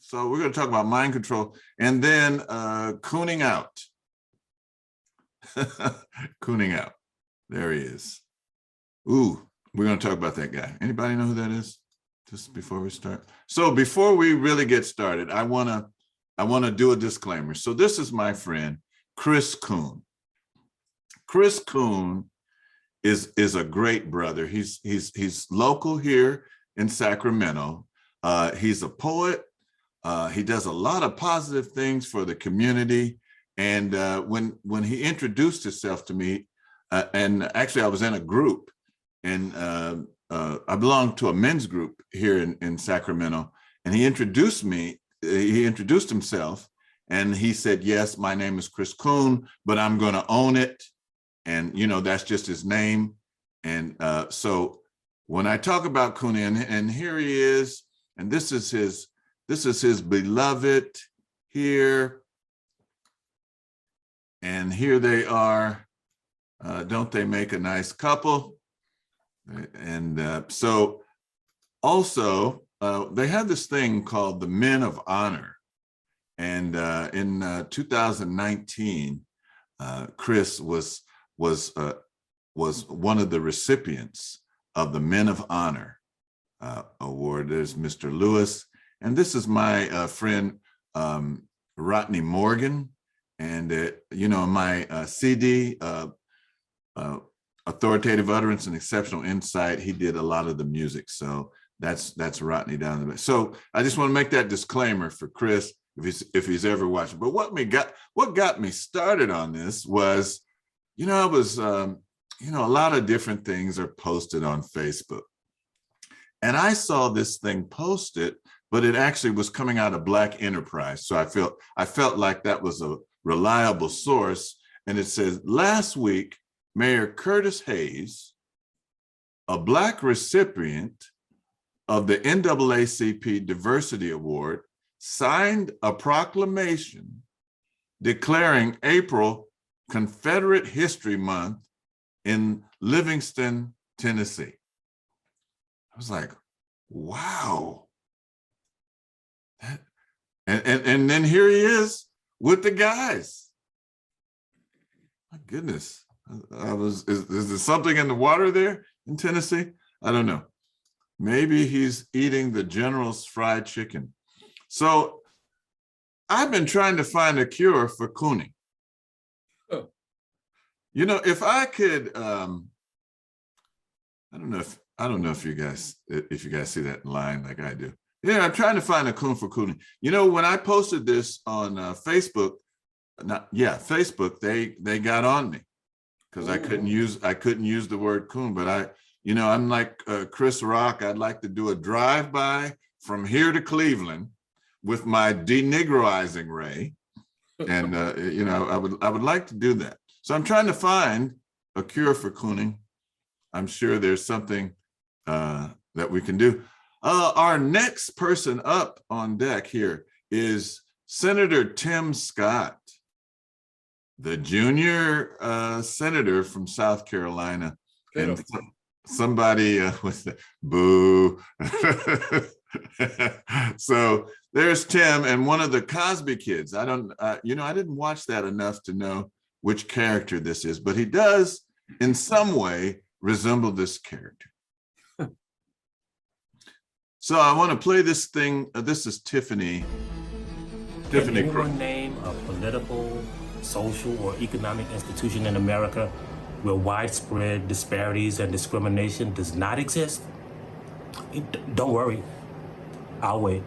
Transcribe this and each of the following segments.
So we're going to talk about mind control and then cooning out. Cooning out. There he is. Ooh, we're going to talk about that guy. Anybody know who that is? Just before we start. So before we really get started, I want to do a disclaimer. So this is my friend, Chris Coon. Chris Coon is a great brother. He's local here in Sacramento. He's a poet. He does a lot of positive things for the community. And when he introduced himself to me, and actually I was in a group, and I belong to a men's group here in Sacramento, and he introduced me. He introduced himself, and he said, "Yes, my name is Chris Coon, but I'm going to own it." And that's just his name. And so when I talk about Cooning, and here he is, and this is his beloved here, and here they are. Don't they make a nice couple? And so also they have this thing called the Men of Honor. And in 2019, Chris was one of the recipients of the Men of Honor award. There's Mr. Lewis, and this is my friend Rodney Morgan, and my CD, Authoritative Utterance and Exceptional Insight. He did a lot of the music, so that's Rodney down the way. So I just want to make that disclaimer for Chris if he's ever watching. But what got me started on this was, I was a lot of different things are posted on Facebook, and I saw this thing posted, but it actually was coming out of Black Enterprise. So I felt like that was a reliable source, and it says, last week, Mayor Curtis Hayes, a Black recipient of the NAACP Diversity Award, signed a proclamation declaring April Confederate History Month in Livingston, Tennessee. I was like, wow. And then here he is with the guys. My goodness. Is there something in the water there in Tennessee? I don't know. Maybe he's eating the General's fried chicken. So I've been trying to find a cure for cooning. Oh. If I could, I don't know if you guys see that line like I do. Yeah, I'm trying to find a coon for cooning. When I posted this on Facebook, Facebook, they got on me because I couldn't use the word coon. But I'm like Chris Rock. I'd like to do a drive-by from here to Cleveland with my denegroizing ray, and I would like to do that. So I'm trying to find a cure for cooning. I'm sure there's something that we can do. Our next person up on deck here is Senator Tim Scott, the junior senator from South Carolina. And somebody was boo. So there's Tim, and one of the Cosby kids. I didn't watch that enough to know which character this is, but he does in some way resemble this character. So I want to play this thing. This is Tiffany. Can anyone name a political, social, or economic institution in America where widespread disparities and discrimination does not exist? Don't worry, I'll wait.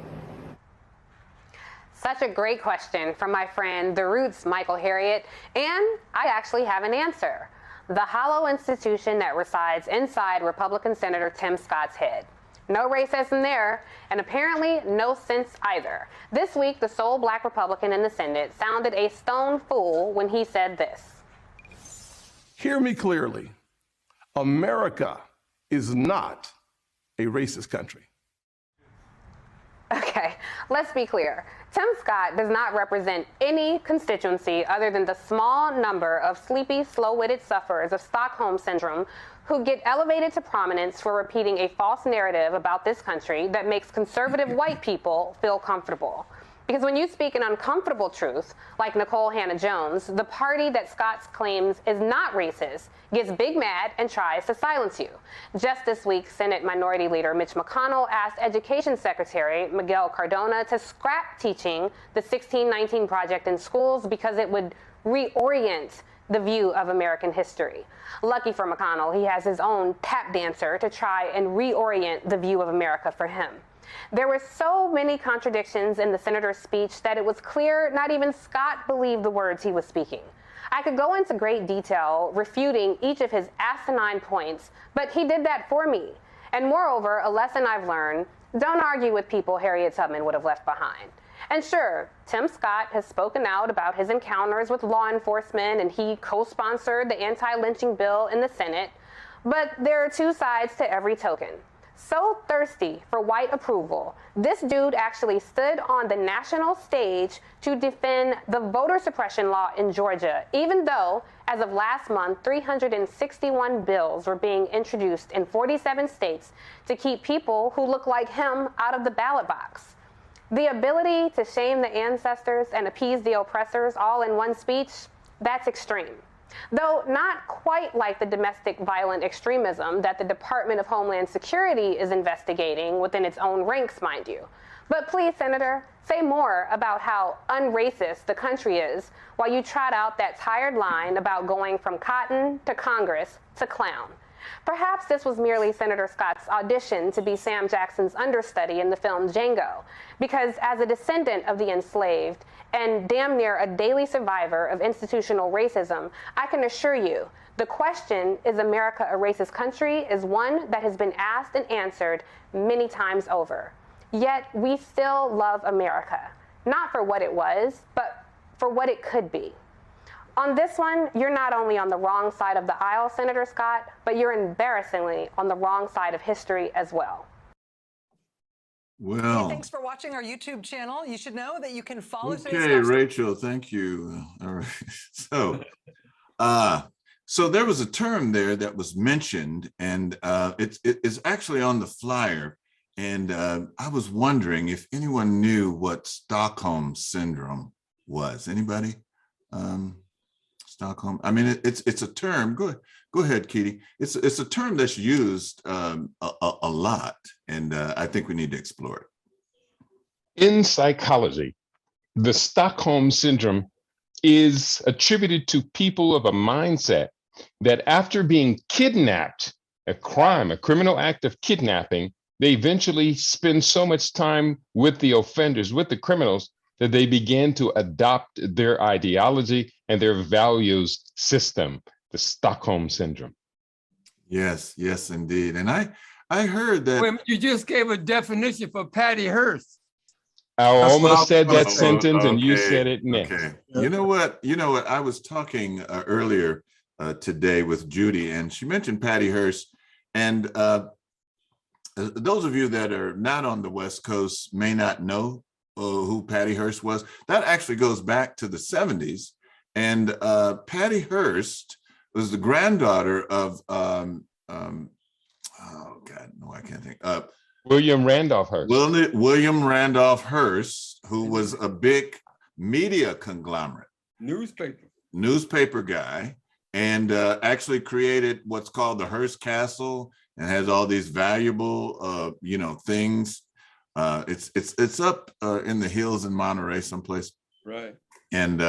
Such a great question from my friend The Roots, Michael Harriot, and I actually have an answer. The hollow institution that resides inside Republican Senator Tim Scott's head. No racism there, and apparently no sense either. This week, the sole Black Republican in the Senate sounded a stone fool when he said this. Hear me clearly. America is not a racist country. Okay, let's be clear. Tim Scott does not represent any constituency other than the small number of sleepy, slow-witted sufferers of Stockholm Syndrome who get elevated to prominence for repeating a false narrative about this country that makes conservative white people feel comfortable. Because when you speak an uncomfortable truth, like Nicole Hannah-Jones, the party that Scott claims is not racist gets big mad and tries to silence you. Just this week, Senate Minority Leader Mitch McConnell asked Education Secretary Miguel Cardona to scrap teaching the 1619 Project in schools because it would reorient the view of American history. Lucky for McConnell, he has his own tap dancer to try and reorient the view of America for him. There were so many contradictions in the senator's speech that it was clear not even Scott believed the words he was speaking. I could go into great detail refuting each of his asinine points, but he did that for me. And moreover, a lesson I've learned, don't argue with people Harriet Tubman would have left behind. And sure, Tim Scott has spoken out about his encounters with law enforcement, and he co-sponsored the anti-lynching bill in the Senate, but there are two sides to every token. So thirsty for white approval, this dude actually stood on the national stage to defend the voter suppression law in Georgia, even though, as of last month, 361 bills were being introduced in 47 states to keep people who look like him out of the ballot box. The ability to shame the ancestors and appease the oppressors all in one speech, that's extreme. Though not quite like the domestic violent extremism that the Department of Homeland Security is investigating within its own ranks, mind you. But please, Senator, say more about how unracist the country is while you trot out that tired line about going from cotton to Congress to clown. Perhaps this was merely Senator Scott's audition to be Sam Jackson's understudy in the film Django, because as a descendant of the enslaved and damn near a daily survivor of institutional racism, I can assure you the question, is America a racist country, is one that has been asked and answered many times over. Yet we still love America, not for what it was, but for what it could be. On this one, you're not only on the wrong side of the aisle, Senator Scott, but you're embarrassingly on the wrong side of history as well. Well, hey, thanks for watching our YouTube channel. You should know that you can follow. Okay, Rachel, thank you. All right. So there was a term there that was mentioned, and it's actually on the flyer. And I was wondering if anyone knew what Stockholm Syndrome was. Anybody? Stockholm. I mean, it's a term. Go ahead, Katie. It's a term that's used a lot, and I think we need to explore it. In psychology, the Stockholm Syndrome is attributed to people of a mindset that after being kidnapped, a criminal act of kidnapping, they eventually spend so much time with the offenders, with the criminals, that they begin to adopt their ideology and their values system, the Stockholm Syndrome. Yes, yes, indeed. And I heard that. Wait, you just gave a definition for Patty Hearst. I almost said that sentence, and you said it next. Okay. You know what? I was talking earlier today with Judy, and she mentioned Patty Hearst. And those of you that are not on the West Coast may not know who Patty Hearst was. That actually goes back to the 70s. And Patty Hearst was the granddaughter of, oh God, no, I can't think. William Randolph Hearst. William Randolph Hearst, who was a big media conglomerate. Newspaper guy, and actually created what's called the Hearst Castle, and has all these valuable, things. It's up in the hills in Monterey someplace. Right. And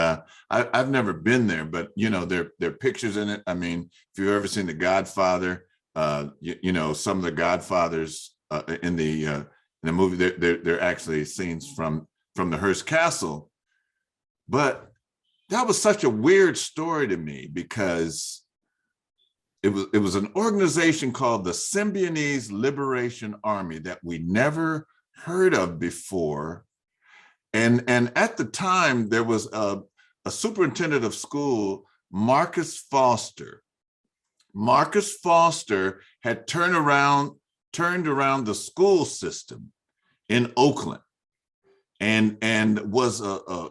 I've never been there, but there are pictures in it. I mean, if you've ever seen The Godfather, some of the Godfathers in the movie, they're actually scenes from the Hearst Castle. But that was such a weird story to me, because it was an organization called the Symbionese Liberation Army that we never heard of before. And at the time, there was a superintendent of school, Marcus Foster. Marcus Foster had turned around the school system in Oakland. and was a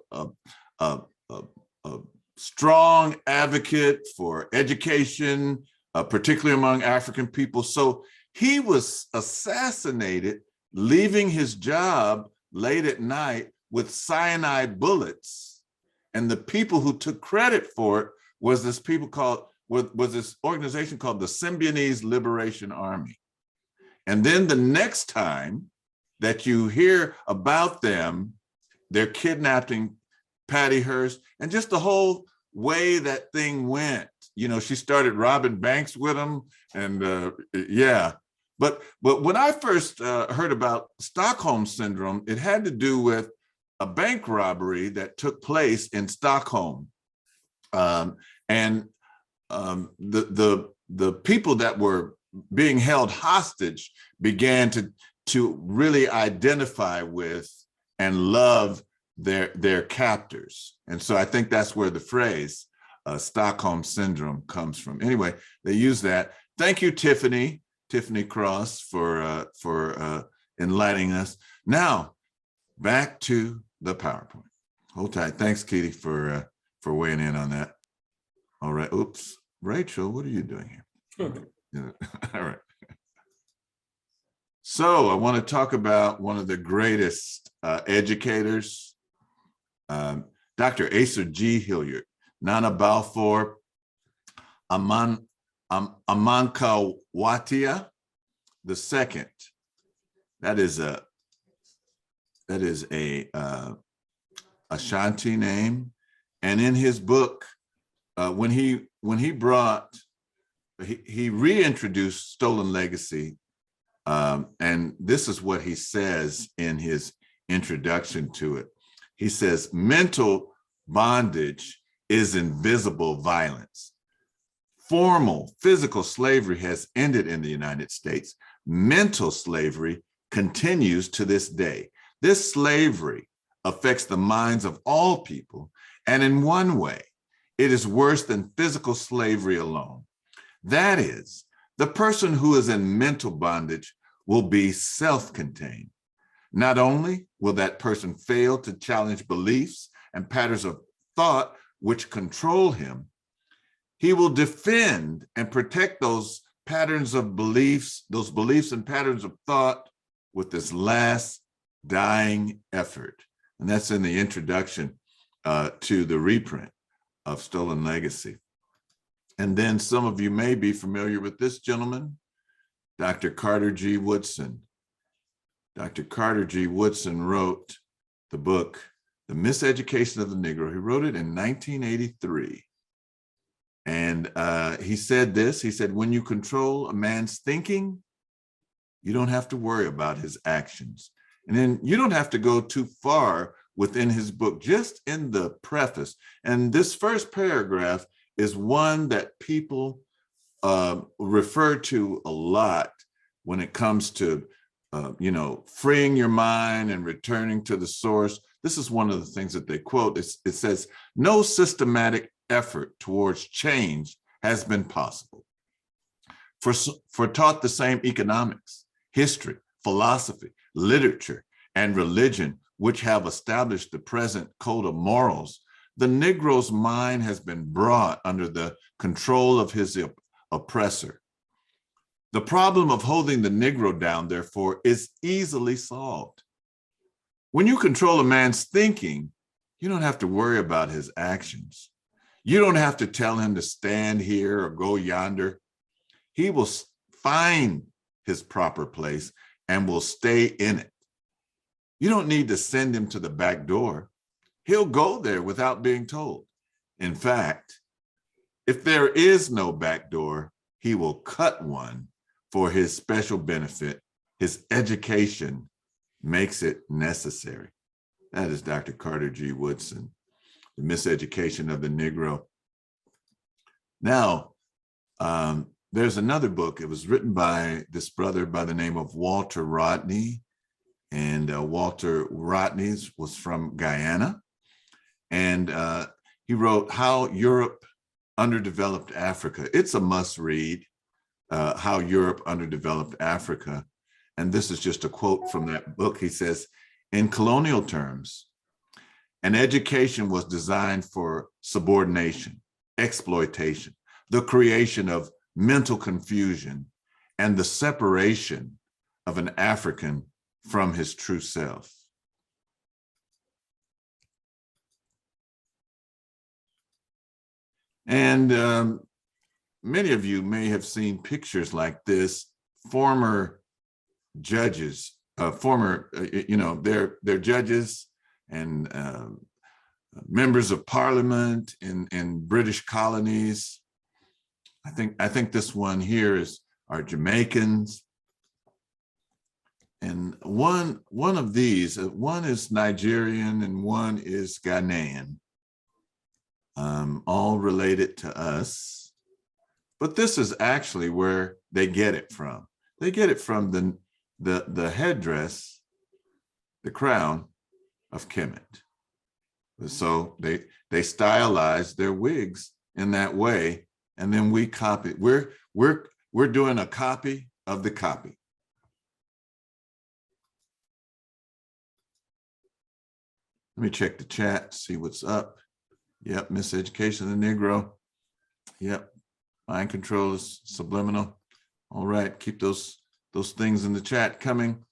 strong advocate for education, particularly among African people. So he was assassinated, leaving his job late at night with cyanide bullets. And the people who took credit for it was this organization called the Symbionese Liberation Army. And then the next time that you hear about them, they're kidnapping Patty Hearst, and just the whole way that thing went. You know, she started robbing banks with him, and yeah. But when I first heard about Stockholm Syndrome, it had to do with a bank robbery that took place in Stockholm, and the people that were being held hostage began to really identify with and love their captors. And so I think that's where the phrase Stockholm Syndrome comes from. Anyway, they use that. Thank you, Tiffany Cross, for enlightening us. Now, back to the PowerPoint. Hold tight. Thanks, Katie, for weighing in on that. All right. Oops. Rachel, what are you doing here? Yeah. All right. So I want to talk about one of the greatest educators, Dr. Asa G. Hilliard, Nana Balfour, Amankawatia II. That is a Ashanti name. And in his book, when he reintroduced Stolen Legacy, and this is what he says in his introduction to it. He says, mental bondage is invisible violence. Formal physical slavery has ended in the United States. Mental slavery continues to this day. This slavery affects the minds of all people, and in one way, it is worse than physical slavery alone. That is, the person who is in mental bondage will be self-contained. Not only will that person fail to challenge beliefs and patterns of thought which control him, he will defend and protect those patterns of beliefs, those beliefs and patterns of thought with this last dying effort. And that's in the introduction to the reprint of Stolen Legacy. And then some of you may be familiar with this gentleman, Dr. Carter G. Woodson. Dr. Carter G. Woodson wrote the book, The Miseducation of the Negro. He wrote it in 1983. And he said this, he said, when you control a man's thinking, you don't have to worry about his actions. And then you don't have to go too far within his book, just in the preface. And this first paragraph is one that people refer to a lot when it comes to, freeing your mind and returning to the source. This is one of the things that they quote. It says, no systematic effort towards change has been possible. For taught the same economics, history, philosophy, literature, and religion, which have established the present code of morals, the Negro's mind has been brought under the control of his oppressor. The problem of holding the Negro down, therefore, is easily solved. When you control a man's thinking, you don't have to worry about his actions. You don't have to tell him to stand here or go yonder. He will find his proper place and will stay in it. You don't need to send him to the back door. He'll go there without being told. In fact, if there is no back door, he will cut one for his special benefit. His education makes it necessary. That is Dr. Carter G. Woodson, The Miseducation of the Negro. Now, there's another book. It was written by this brother by the name of Walter Rodney. And Walter Rodney was from Guyana. And he wrote How Europe Underdeveloped Africa. It's a must read, How Europe Underdeveloped Africa. And this is just a quote from that book. He says, In colonial terms, an education was designed for subordination, exploitation, the creation of mental confusion, and the separation of an African from his true self. And many of you may have seen pictures like this. Former judges, they're judges and members of parliament in British colonies. I think this one here are Jamaicans. And one of these, one is Nigerian and one is Ghanaian, all related to us. But this is actually where they get it from. They get it from the headdress, the crown of Kemet. So they stylize their wigs in that way, and then we copy. We're doing a copy of the copy. Let me check the chat, see what's up. Yep, Miseducation, the Negro. Yep, mind control is subliminal. All right, keep those things in the chat coming.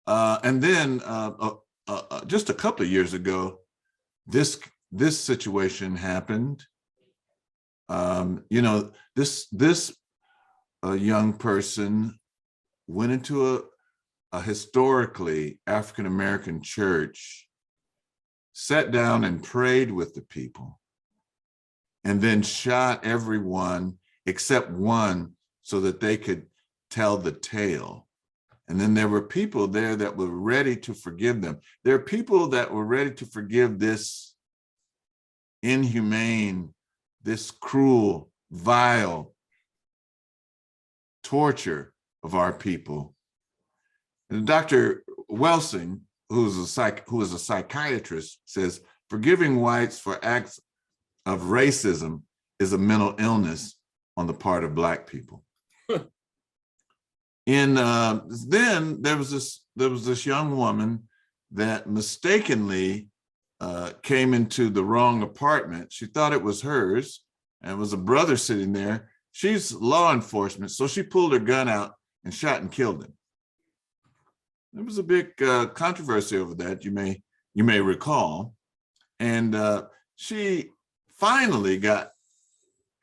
And then just a couple of years ago, this situation happened. This young person went into a historically African-American church, sat down and prayed with the people, and then shot everyone except one so that they could tell the tale. And then there were people there that were ready to forgive them. There are people that were ready to forgive this inhumane, this cruel, vile torture of our people. And Dr. Welsing, who is a psychiatrist, says, forgiving whites for acts of racism is a mental illness on the part of Black people. Then there was this young woman that mistakenly came into the wrong apartment. She thought it was hers, and it was a brother sitting there. She's law enforcement, so she pulled her gun out and shot and killed him. There was a big controversy over that, you may recall, and she finally got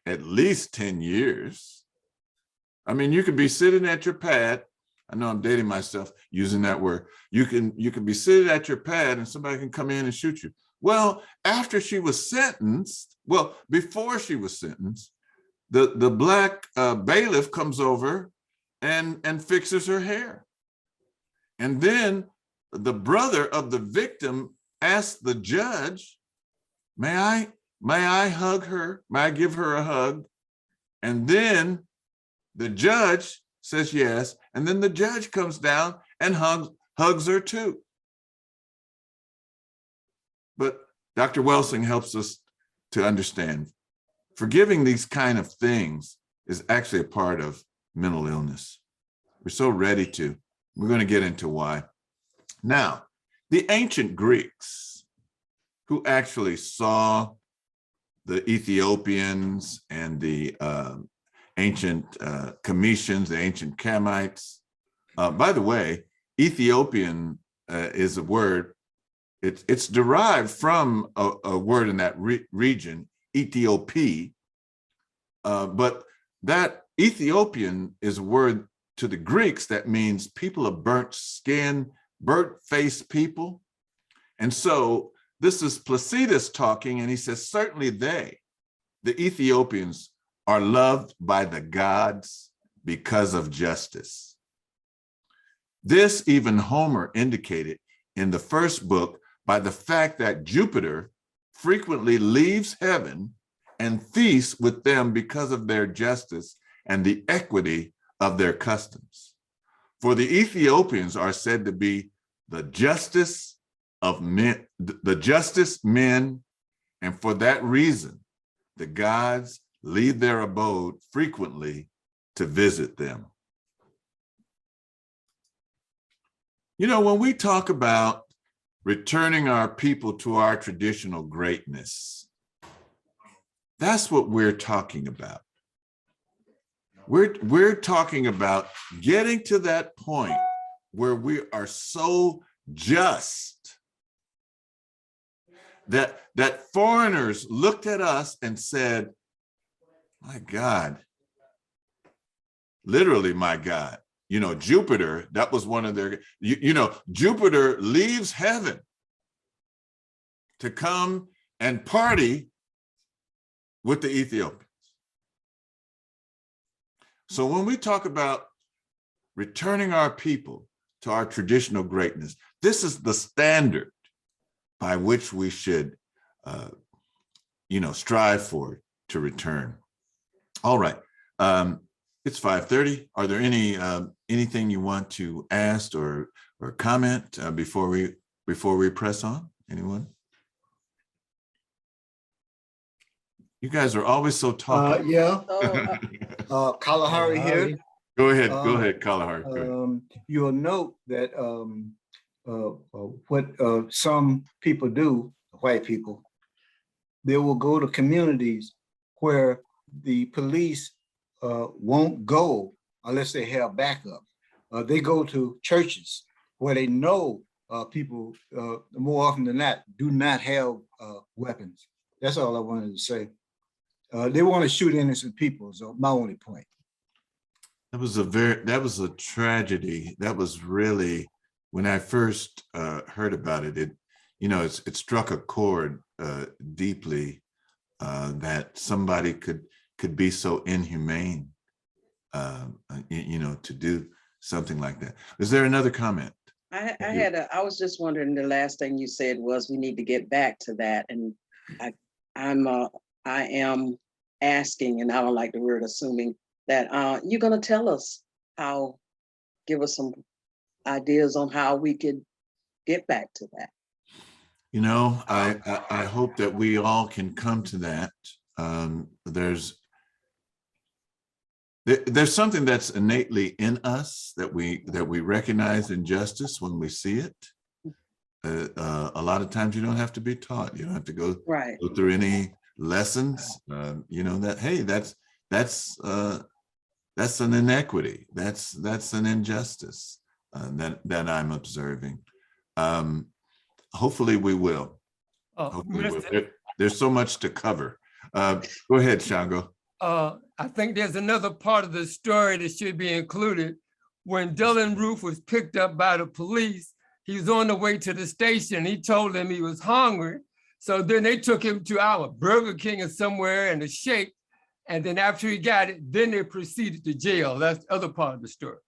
at least 10 years. I mean, you could be sitting at your pad. I know I'm dating myself using that word. You can be sitting at your pad and somebody can come in and shoot you. Well, after she was sentenced, before she was sentenced, the Black bailiff comes over and fixes her hair. And then the brother of the victim asked the judge, may I hug her? May I give her a hug? And then the judge says yes. And then the judge comes down and hugs her too. But Dr. Welsing helps us to understand forgiving these kind of things is actually a part of mental illness. We're so ready to. We're going to get into why. Now, the ancient Greeks, who actually saw the Ethiopians and the ancient Cometians, the ancient Kamites. By the way, Ethiopian is a word. It's derived from a word in that region, Ethiopia. But that Ethiopian is a word to the Greeks that means people of burnt skin, burnt-faced people. And so this is Placidus talking, and he says, certainly they, the Ethiopians, are loved by the gods because of justice. This even Homer indicated in the first book by the fact that Jupiter frequently leaves heaven and feasts with them because of their justice and the equity of their customs. For the Ethiopians are said to be the justice of men, and for that reason, the gods leave their abode frequently to visit them. You know, when we talk about returning our people to our traditional greatness. That's what we're talking about. We're talking about getting to that point where we are so just that foreigners looked at us and said, my God, literally, my God, you know, Jupiter, that was one of their, you know, Jupiter leaves heaven to come and party with the Ethiopians. So when we talk about returning our people to our traditional greatness, this is the standard by which we should, you know, strive for to return. All right, it's 5:30. Are there any anything you want to ask or comment before we press on? Anyone? You guys are always so talkative. Yeah. Kalahari here. Go ahead, Kalahari. Go ahead. You'll note that what some people do, white people, they will go to communities where the police won't go unless they have backup. They go to churches where they know people more often than not do not have weapons. That's all I wanted to say. They want to shoot innocent people, so my only point. That was a tragedy. That was really, when I first heard about it, it struck a chord deeply that somebody could be so inhumane, to do something like that. Is there another comment? I was just wondering, the last thing you said was we need to get back to that. And I am asking, and I don't like the word assuming, that you're going to tell us give us some ideas on how we could get back to that. You know, I hope that we all can come to that. There's something that's innately in us that we recognize injustice when we see it. A lot of times you don't have to be taught. You don't have to go through any lessons. That, hey, that's an inequity. That's an injustice that I'm observing. Hopefully we will. There's so much to cover. Go ahead, Shango. I think there's another part of the story that should be included. When Dylan Roof was picked up by the police, he was on the way to the station. He told them he was hungry. So then they took him to our Burger King or somewhere and a shake. And then after he got it, then they proceeded to jail. That's the other part of the story.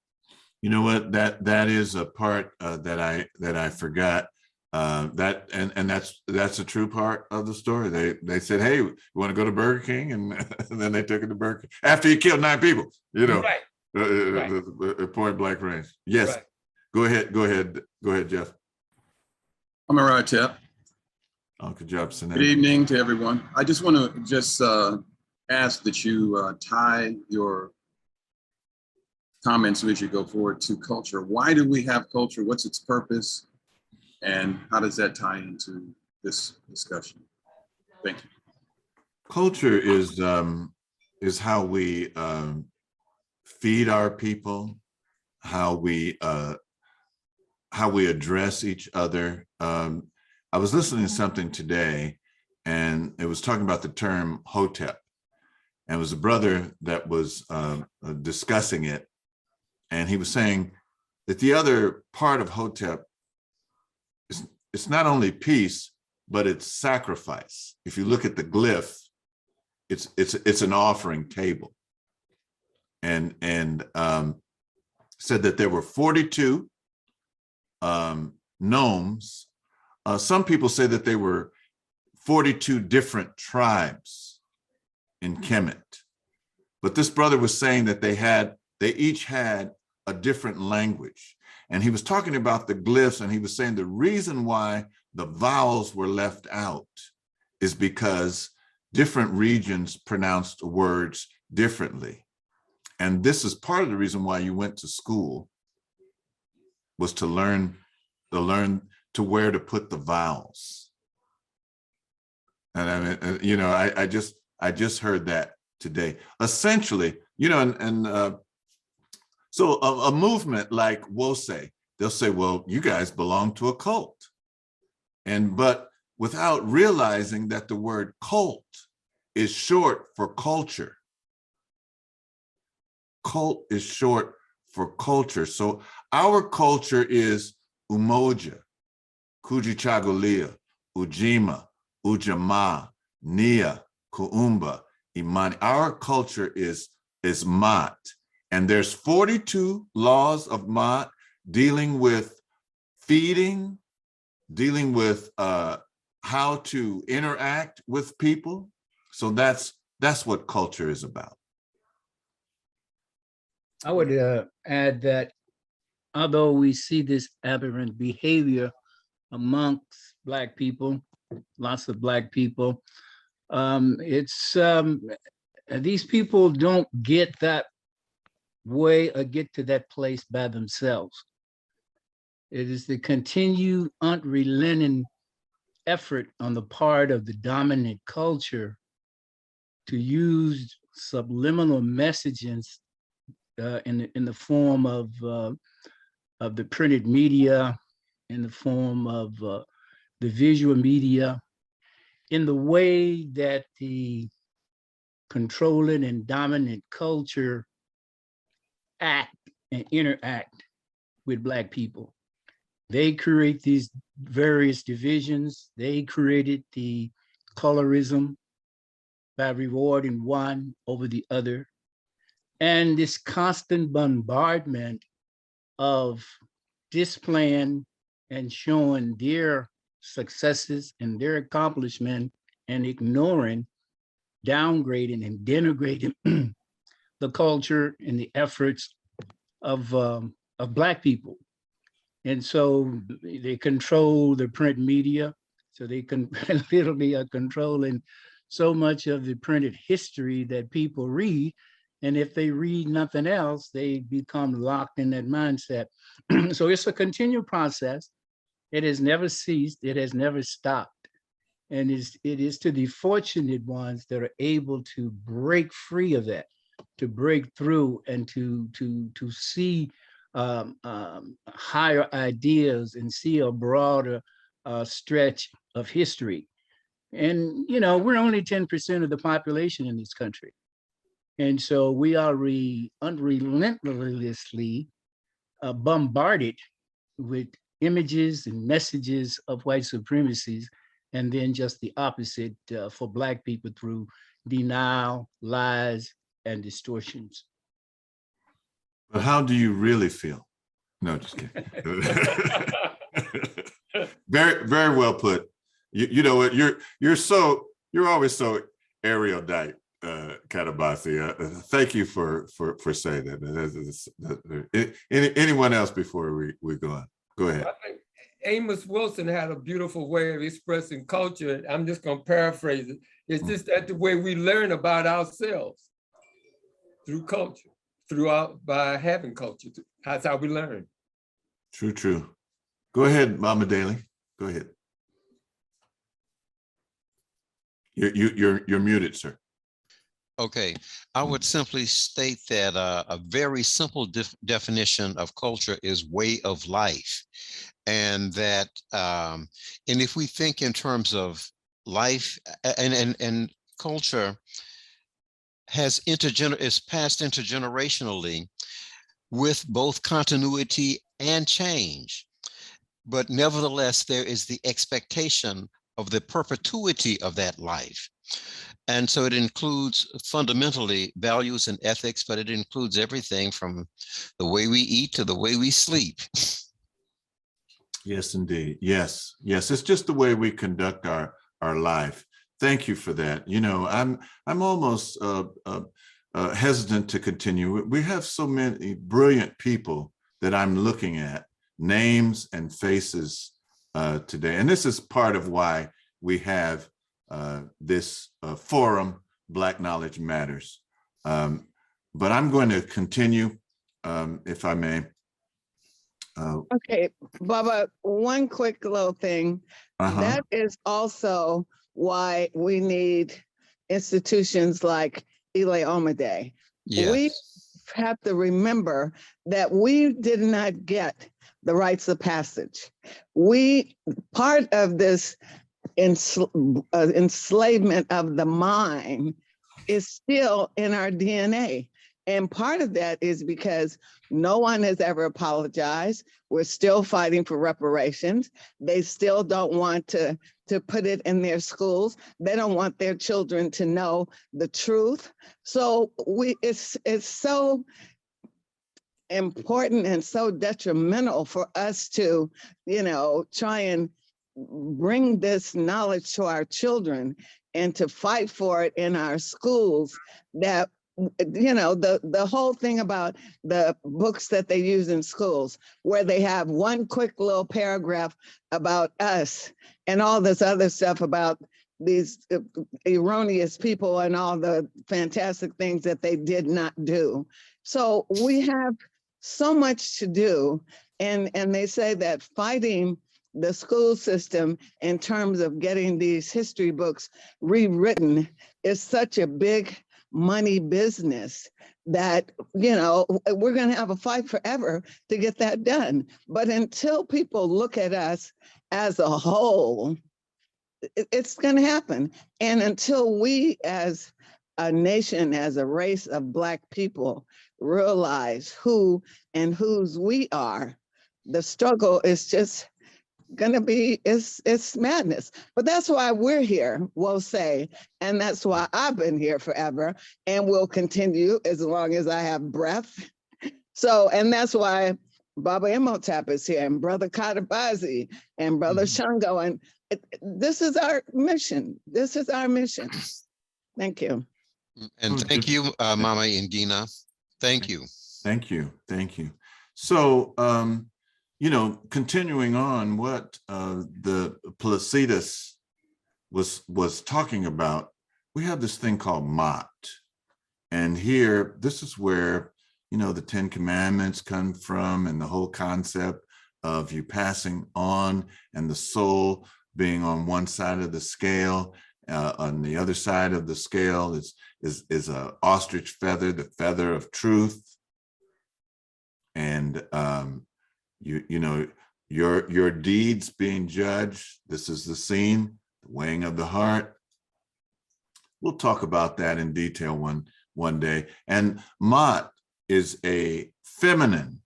You know what? That is a part that I forgot. That's a true part of the story. They said, "Hey, you want to go to Burger King?" And then they took it to Burger King after he killed 9 people. You know, point blank range. Yes. Right. Go ahead, Jeff. I'm Imhotep. Good job, Sinead. Good evening to everyone. I just want to ask that you tie your comments as you go forward to culture. Why do we have culture? What's its purpose? And how does that tie into this discussion? Thank you. Culture is how we feed our people, how we address each other. I was listening to something today, and it was talking about the term Hotep, and it was a brother that was discussing it, and he was saying that the other part of Hotep is it's not only peace, but it's sacrifice. If you look at the glyph, it's an offering table, and said that there were 42 gnomes. Some people say that they were 42 different tribes in Kemet. But this brother was saying that they each had a different language. And he was talking about the glyphs, and he was saying the reason why the vowels were left out is because different regions pronounced words differently. And this is part of the reason why you went to school, was to learn to where to put the vowels. And I mean, you know, I just heard that today. Essentially, you know, so a movement like WOSE, they'll say, well, you guys belong to a cult. But without realizing that the word cult is short for culture. Cult is short for culture. So our culture is Umoja, Kujichagulia, Ujima, Ujamaa, Nia, Kuumba, Imani. Our culture is Mat. And there's 42 laws of Mat dealing with feeding, dealing with how to interact with people. So that's what culture is about. I would add that although we see this aberrant behavior amongst Black people, lots of Black people, these people don't get that way or get to that place by themselves. It is the continued unrelenting effort on the part of the dominant culture to use subliminal messages in the form of the printed media, in the form of the visual media, in the way that the controlling and dominant culture act and interact with Black people. They create these various divisions. They created the colorism by rewarding one over the other. And this constant bombardment of displaying and showing their successes and their accomplishment and ignoring, downgrading and denigrating the culture and the efforts of Black people. And so they control the print media. So they literally are controlling so much of the printed history that people read. And if they read nothing else, they become locked in that mindset. So it's a continual process. It has never ceased. It has never stopped. And it is to the fortunate ones that are able to break free of that, to break through and to see higher ideas and see a broader stretch of history. And, you know, we're only 10% of the population in this country. And so we are unrelentlessly bombarded with images and messages of white supremacies, and then just the opposite for Black people through denial, lies, and distortions. But how do you really feel? No, just kidding. Very, very well put. You know what? You're always so erudite, Katabasi. Thank you for saying that. Anyone else before we go on? Go ahead. I think Amos Wilson had a beautiful way of expressing culture. I'm just going to paraphrase it. It's just that the way we learn about ourselves through culture, by having culture. That's how we learn. True. Go ahead, Mama Daly. Go ahead. You're muted, sir. Okay, I would simply state that a very simple definition of culture is way of life, and that and if we think in terms of life and culture is passed intergenerationally with both continuity and change, but nevertheless there is the expectation of the perpetuity of that life. And so it includes fundamentally values and ethics, but it includes everything from the way we eat to the way we sleep. Yes, indeed. Yes. It's just the way we conduct our life. Thank you for that. You know, I'm almost hesitant to continue. We have so many brilliant people that I'm looking at, names and faces today. And this is part of why we have this forum, Black Knowledge Matters. But I'm going to continue, if I may. Okay, Bubba, one quick little thing. That is also why we need institutions like Ile Omade. We Yes. have to remember that we did not get the rites of passage. Part of this enslavement of the mind is still in our DNA. And part of that is because no one has ever apologized. We're still fighting for reparations. They still don't want to put it in their schools. They don't want their children to know the truth. So it's so important and so detrimental for us to, try and bring this knowledge to our children and to fight for it in our schools, that the whole thing about the books that they use in schools, where they have one quick little paragraph about us and all this other stuff about these erroneous people and all the fantastic things that they did not do. So we have so much to do. And they say that fighting the school system in terms of getting these history books rewritten is such a big money business that, we're going to have a fight forever to get that done. But until people look at us as a whole, it's going to happen. And until we as a nation, as a race of Black people, realize who and whose we are, the struggle is just gonna be, it's madness. But that's why we're here, we'll say, and that's why I've been here forever and will continue as long as I have breath. So, and that's why Baba Imhotep is here, and Brother Katabazi, and Brother Shango, and this is our mission. This is our mission. Thank you. And thank you, Mama Indina. Thank you. Thank you. Thank you. So, continuing on what the Placidus was talking about, we have this thing called Mott. And here, this is where, the 10 Commandments come from, and the whole concept of you passing on and the soul being on one side of the scale. On the other side of the scale is a ostrich feather, the feather of truth. And your deeds being judged. This is the scene, the weighing of the heart. We'll talk about that in detail one day. And Mott is a feminine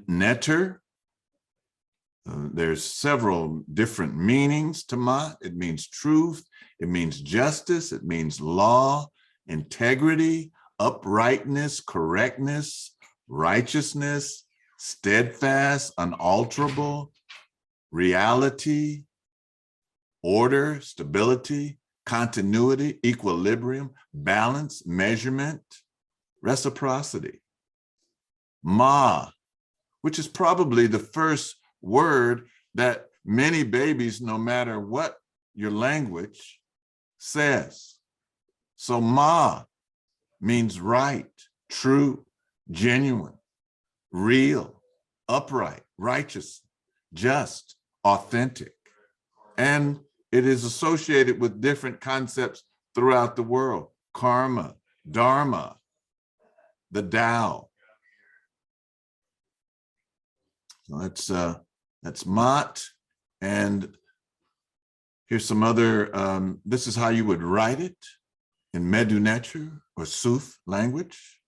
netter. There's several different meanings to Mott. It means truth, it means justice, it means law, integrity, uprightness, correctness, righteousness, steadfast, unalterable, reality, order, stability, continuity, equilibrium, balance, measurement, reciprocity. Ma, which is probably the first word that many babies, no matter what your language, says. So Ma means right, true, genuine, real, upright, righteous, just, authentic. And it is associated with different concepts throughout the world: karma, dharma, the Tao. So that's Mott. And here's some other, this is how you would write it in Medu Neter or Sooth language.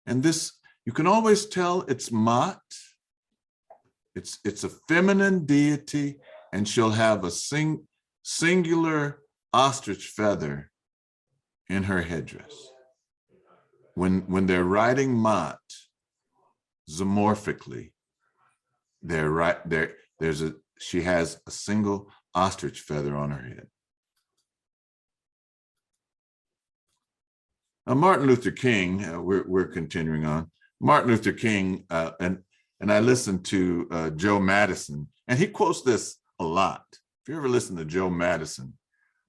And this, you can always tell it's Mott. It's a feminine deity, and she'll have a singular ostrich feather in her headdress. When they're writing Mott zoomorphically, she has a single ostrich feather on her head. Now, Martin Luther King, we're continuing on. Martin Luther King, and I listened to Joe Madison, and he quotes this a lot. If you ever listen to Joe Madison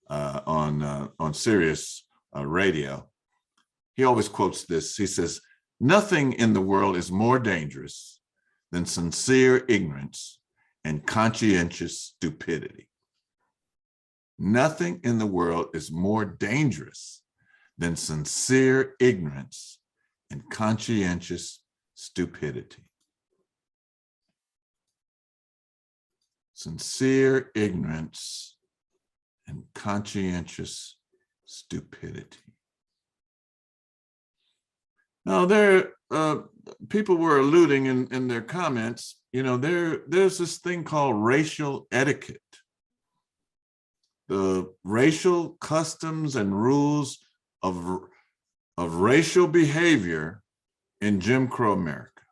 on Sirius radio. He always quotes this. He says, "Nothing in the world is more dangerous than sincere ignorance and conscientious stupidity." Nothing in the world is more dangerous than sincere ignorance and conscientious stupidity. Sincere ignorance and conscientious stupidity. Now, people were alluding in their comments, there's this thing called racial etiquette. The racial customs and rules of racial behavior in Jim Crow America.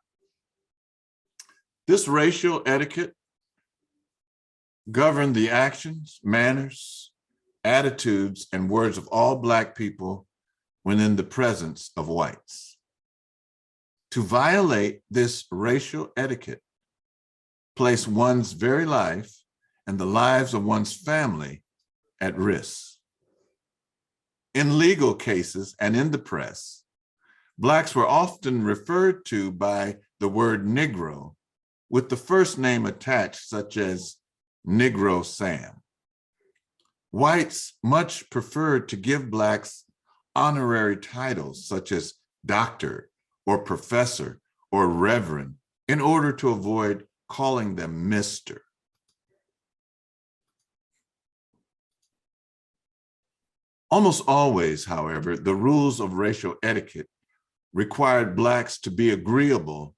This racial etiquette governed the actions, manners, attitudes, and words of all Black people when in the presence of whites. To violate this racial etiquette placed one's very life and the lives of one's family at risk. In legal cases and in the press, Blacks were often referred to by the word Negro with the first name attached, such as Negro Sam. Whites much preferred to give Blacks honorary titles such as doctor or professor or reverend in order to avoid calling them Mr. Almost always, however, the rules of racial etiquette required Blacks to be agreeable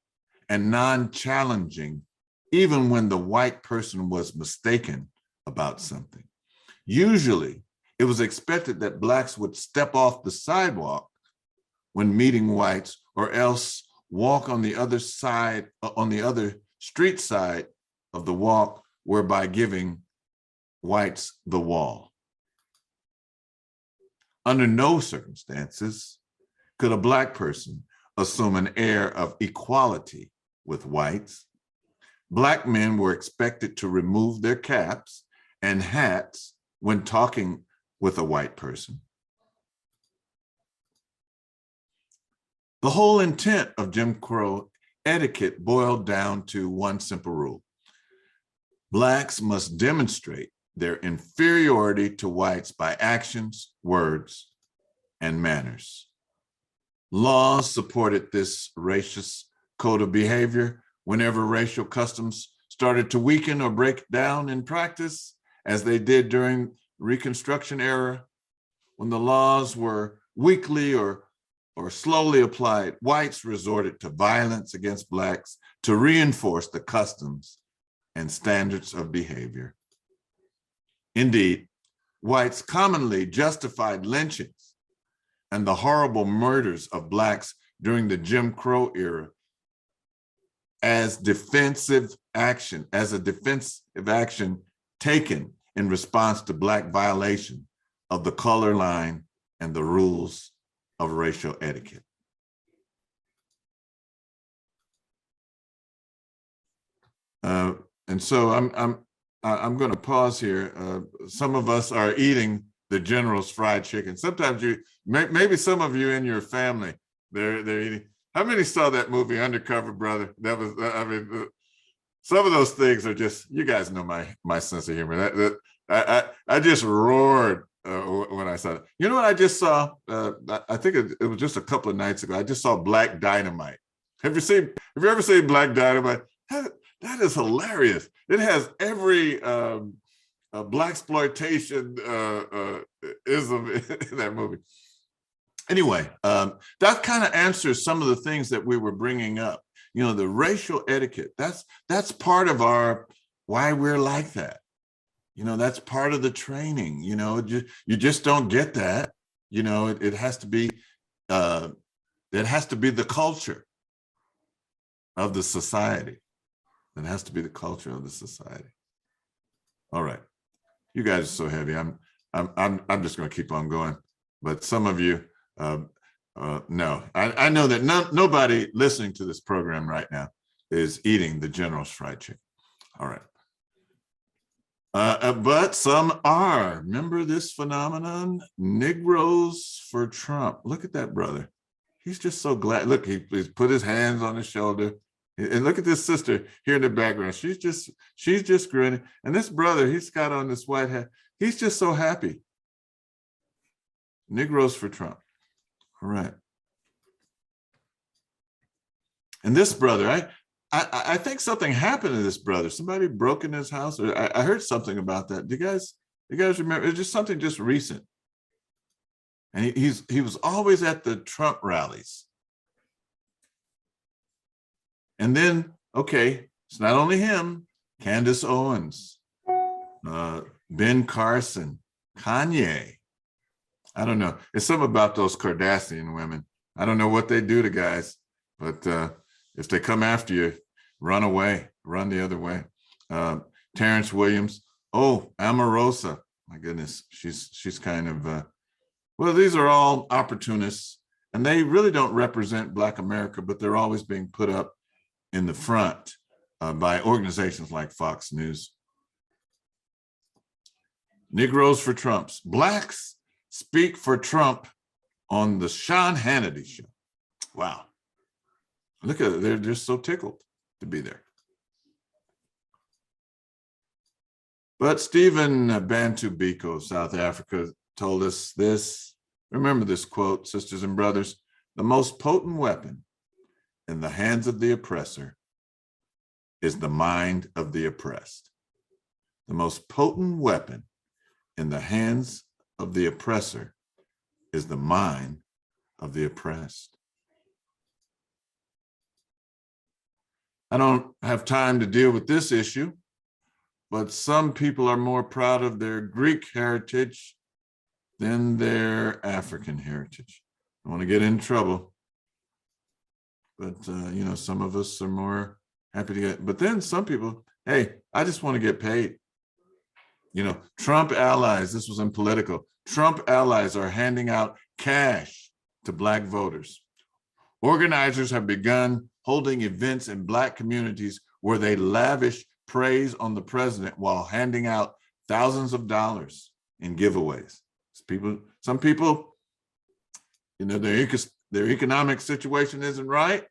and non-challenging, even when the white person was mistaken about something. Usually, it was expected that Blacks would step off the sidewalk when meeting whites, or else walk on the other side, on the other street side of the walk, whereby giving whites the wall. Under no circumstances could a Black person assume an air of equality with whites. Black men were expected to remove their caps and hats when talking with a white person. The whole intent of Jim Crow etiquette boiled down to one simple rule: Blacks must demonstrate their inferiority to whites by actions, words, and manners. Laws supported this racist code of behavior whenever racial customs started to weaken or break down in practice, as they did during Reconstruction era. When the laws were weakly or slowly applied, whites resorted to violence against Blacks to reinforce the customs and standards of behavior. Indeed, whites commonly justified lynchings and the horrible murders of Blacks during the Jim Crow era as a defensive action taken in response to Black violation of the color line and the rules of racial etiquette. And so I'm going to pause here. Some of us are eating the General's fried chicken. Sometimes maybe some of you in your family, they're eating. How many saw that movie Undercover Brother? That was, some of those things are just, you guys know my sense of humor. I just roared when I saw it. You know what I just saw? I think it was just a couple of nights ago. I just saw Black Dynamite. Have you ever seen Black Dynamite? That is hilarious. It has every Blaxploitation ism in that movie. Anyway, that kind of answers some of the things that we were bringing up. The racial etiquette, that's part of why we're like that. That's part of the training. You just don't get that. It has to be the culture of the society. It has to be the culture of the society. All right, you guys are so heavy. I'm just going to keep on going. But some of you, no, I know that nobody listening to this program right now is eating the General's fried chicken. All right. But some are. Remember this phenomenon? Negroes for Trump. Look at that brother. He's just so glad. Look, he's put his hands on his shoulder. And look at this sister here in the background. She's just grinning. And this brother, he's got on this white hat. He's just so happy. Negroes for Trump. All right. And this brother, I think something happened to this brother. Somebody broke in his house. Or I heard something about that. Do you guys remember? It's just something just recent. And he was always at the Trump rallies. And then, okay, it's not only him, Candace Owens, Ben Carson, Kanye. I don't know. It's something about those Kardashian women. I don't know what they do to guys, but if they come after you, run away, run the other way. Terrence Williams. Oh, Omarosa. My goodness, she's kind of, well, these are all opportunists, and they really don't represent Black America, but they're always being put up in the front by organizations like Fox News. Negroes for Trumps. Blacks speak for Trump on the Sean Hannity show. Wow. Look at it. They're just so tickled to be there. But Stephen Bantu Biko of South Africa told us this. Remember this quote, sisters and brothers: the most potent weapon in the hands of the oppressor is the mind of the oppressed. The most potent weapon in the hands of the oppressor is the mind of the oppressed. I don't have time to deal with this issue, but some people are more proud of their Greek heritage than their African heritage. I want to get in trouble, but some of us are more happy to get, but then some people, hey, I just want to get paid. Trump allies, this was in Politico, Trump allies are handing out cash to Black voters. Organizers have begun holding events in Black communities where they lavish praise on the president while handing out thousands of dollars in giveaways. Some people, their economic situation isn't right.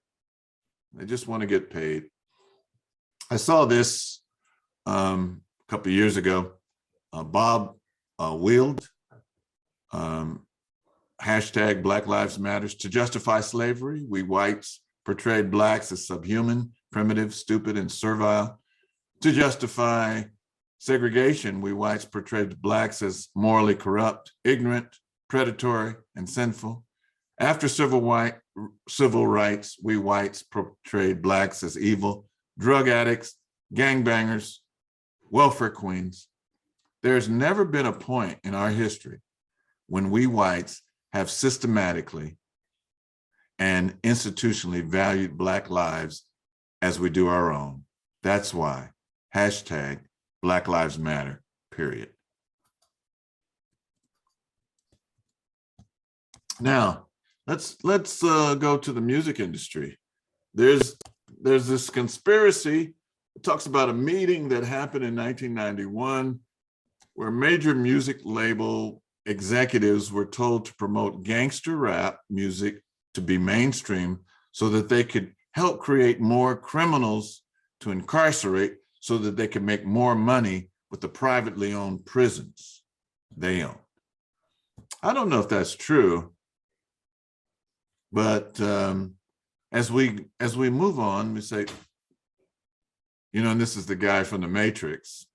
They just want to get paid. I saw this a couple of years ago. Bob Wield, hashtag Black Lives Matters. To justify slavery, we whites portrayed Blacks as subhuman, primitive, stupid, and servile. To justify segregation, we whites portrayed Blacks as morally corrupt, ignorant, predatory, and sinful. After civil rights, we whites portrayed Blacks as evil, drug addicts, gangbangers, welfare queens. There's never been a point in our history when we whites have systematically and institutionally valued Black lives as we do our own. That's why, hashtag Black Lives Matter, period. Now, let's go to the music industry. There's this conspiracy. It talks about a meeting that happened in 1991 where major music label executives were told to promote gangster rap music to be mainstream so that they could help create more criminals to incarcerate so that they could make more money with the privately owned prisons they own. I don't know if that's true, but as we move on, we say, and this is the guy from the Matrix,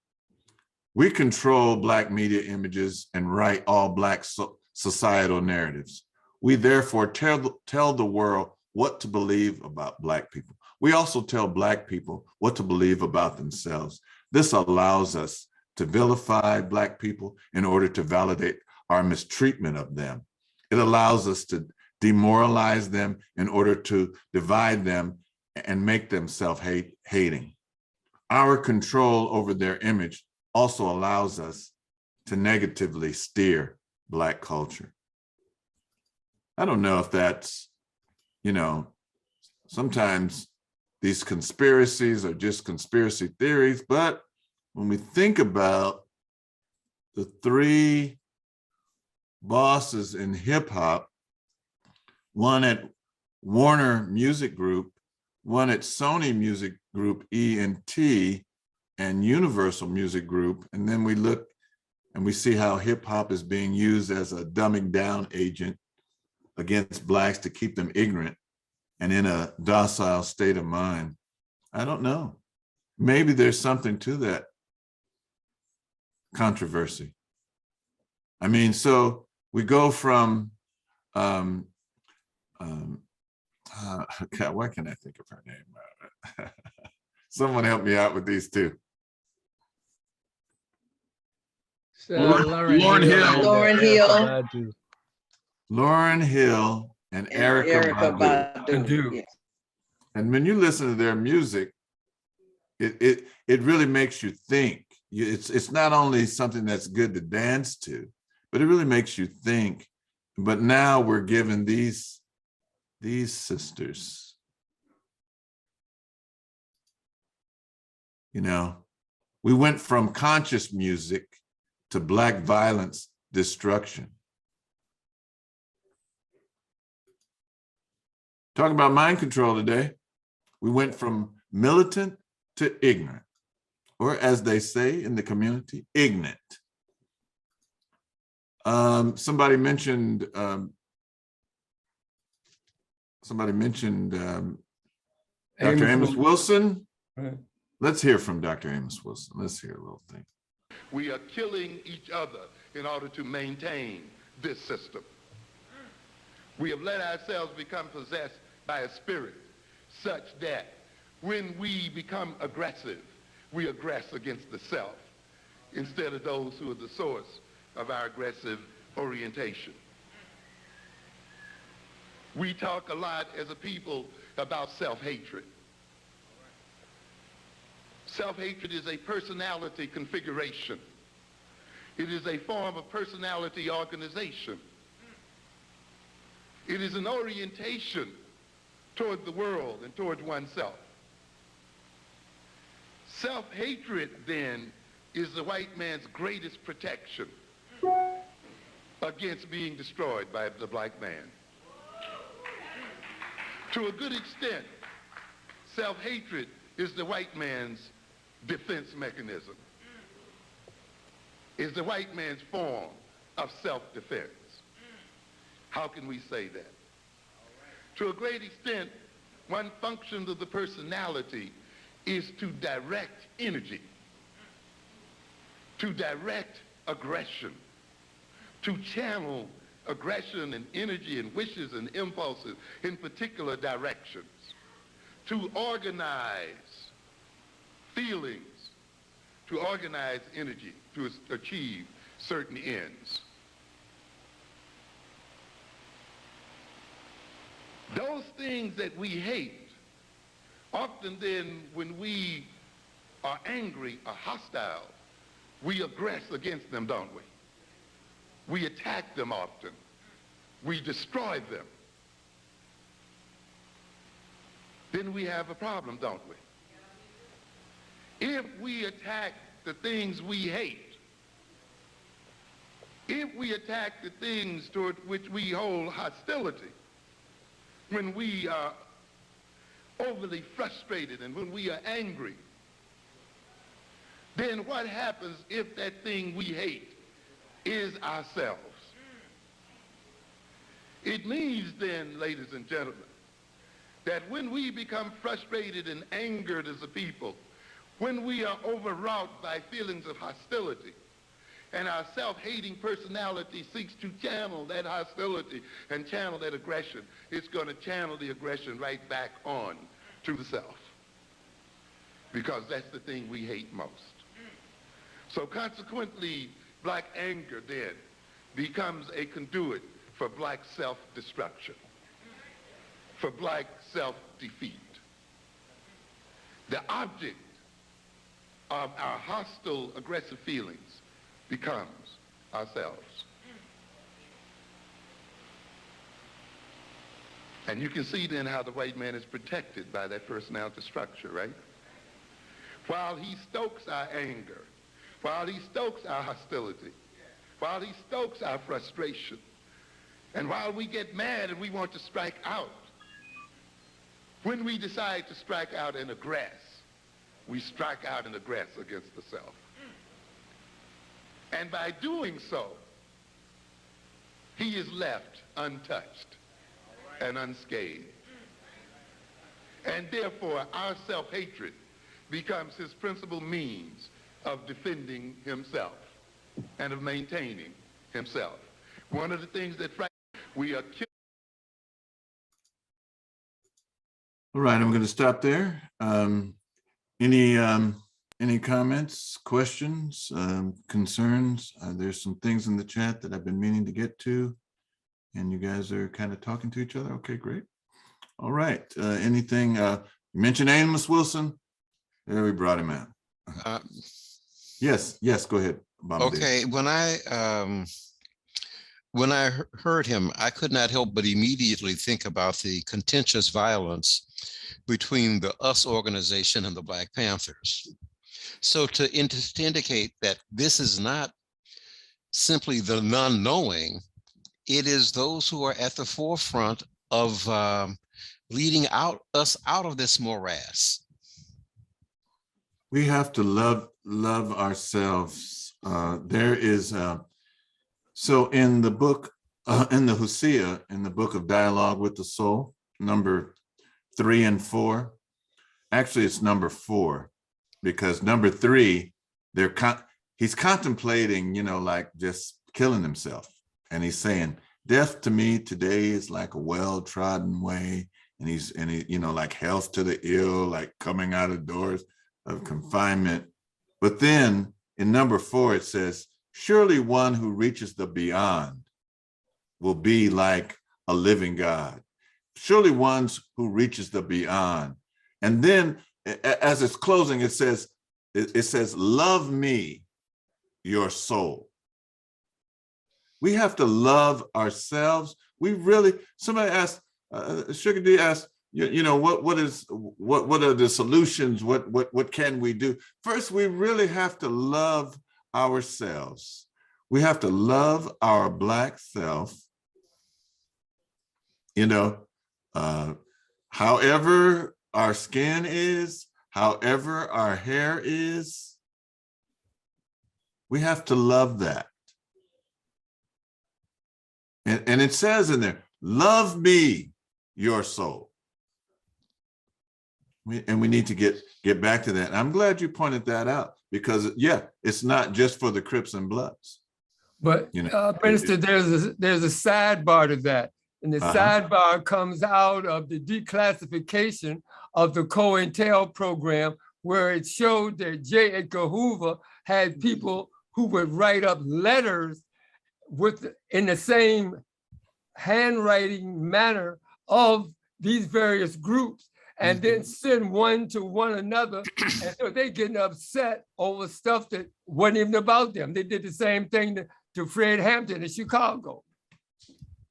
we control Black media images and write all Black societal narratives. We therefore tell the world what to believe about Black people. We also tell Black people what to believe about themselves. This allows us to vilify Black people in order to validate our mistreatment of them. It allows us to demoralize them in order to divide them and make them self-hating. Our control over their image also allows us to negatively steer Black culture. I don't know if that's, sometimes these conspiracies are just conspiracy theories, but when we think about the three bosses in hip hop, one at Warner Music Group, one at Sony Music Group, E&T, and Universal Music Group. And then we look and we see how hip hop is being used as a dumbing down agent against Blacks to keep them ignorant and in a docile state of mind. I don't know. Maybe there's something to that controversy. I mean, so we go from, God, why can't I think of her name? Someone help me out with these two. Lauryn Hill. Lauryn Hill. Lauryn Hill and Erykah Badu. Yes. And when you listen to their music, it really makes you think. It's not only something that's good to dance to, but it really makes you think. But now we're given these sisters, you know, we went from conscious music to Black violence destruction. Talking about mind control today, we went from militant to ignorant, or as they say in the community, ignorant. Somebody mentioned Dr. Amos Wilson. Right. Let's hear from Dr. Amos Wilson. Let's hear a little thing. We are killing each other in order to maintain this system. We have let ourselves become possessed by a spirit such that when we become aggressive, we aggress against the self instead of those who are the source of our aggressive orientation. We talk a lot as a people about self-hatred. Self-hatred is a personality configuration. It is a form of personality organization. It is an orientation toward the world and towards oneself. Self-hatred, then, is the white man's greatest protection against being destroyed by the black man. To a good extent, self-hatred is the white man's defense mechanism, is the white man's form of self-defense. How can we say that? To a great extent, one function of the personality is to direct energy, to direct aggression, to channel aggression and energy and wishes and impulses in particular directions, to organize feelings, to organize energy, to achieve certain ends. Those things that we hate, often then when we are angry or hostile, we aggress against them, don't we? We attack them often. We destroy them. Then we have a problem, don't we? If we attack the things we hate, if we attack the things toward which we hold hostility, when we are overly frustrated and when we are angry, then what happens if that thing we hate is ourselves? It means then, ladies and gentlemen, that when we become frustrated and angered as a people, when we are overwrought by feelings of hostility, and our self-hating personality seeks to channel that hostility and channel that aggression, it's going to channel the aggression right back on to the self, because that's the thing we hate most. So consequently, black anger then becomes a conduit for black self-destruction, for black self-defeat. The object of our hostile, aggressive feelings becomes ourselves. And you can see then how the white man is protected by that personality structure, right? while he stokes our anger, while he stokes our hostility, while he stokes our frustration, and while we get mad and we want to strike out, when we decide to strike out and aggress, we strike out and aggress against the self. And by doing so, he is left untouched and unscathed. And therefore, our self-hatred becomes his principal means of defending himself and of maintaining himself. One of the things that we are killing. All right, I'm going to stop there. Any comments, questions, concerns? There's some things in the chat that I've been meaning to get to, and you guys are kind of talking to each other. Okay, great. All right. Anything? You mentioned Amos Wilson. There, we brought him out. Yes. Go ahead. Okay. When I heard him, I could not help but immediately think about the contentious violence between the US organization and the Black Panthers. So to indicate that this is not simply the non-knowing, it is those who are at the forefront of leading us out of this morass. We have to love ourselves. There is so in the book, in the Hosea, in the book of Dialogue with the Soul, number 3 and 4. Actually, it's number 4, because number 3, he's contemplating, like just killing himself, and he's saying, "Death to me today is like a well-trodden way," and he, like health to the ill, like coming out of doors of confinement. But then in number 4, it says, "Surely one who reaches the beyond will be like a living God." Surely ones who reaches the beyond. And then as it's closing, it says, "Love me, your soul." We have to love ourselves. Somebody asked, Sugar D asked, what are the solutions? What can we do? First, we really have to love ourselves. We have to love our Black self. However our skin is, however our hair is, we have to love that. And it says in there, "Love me, your soul." And we need to get back to that. And I'm glad you pointed that out, because it's not just for the Crips and Bloods. But Minister, there's a sidebar to that. And the sidebar comes out of the declassification of the COINTEL program, where it showed that J. Edgar Hoover had people who would write up letters in the same handwriting manner of these various groups, and then send one to one another. And so they're getting upset over stuff that wasn't even about them. They did the same thing to Fred Hampton in Chicago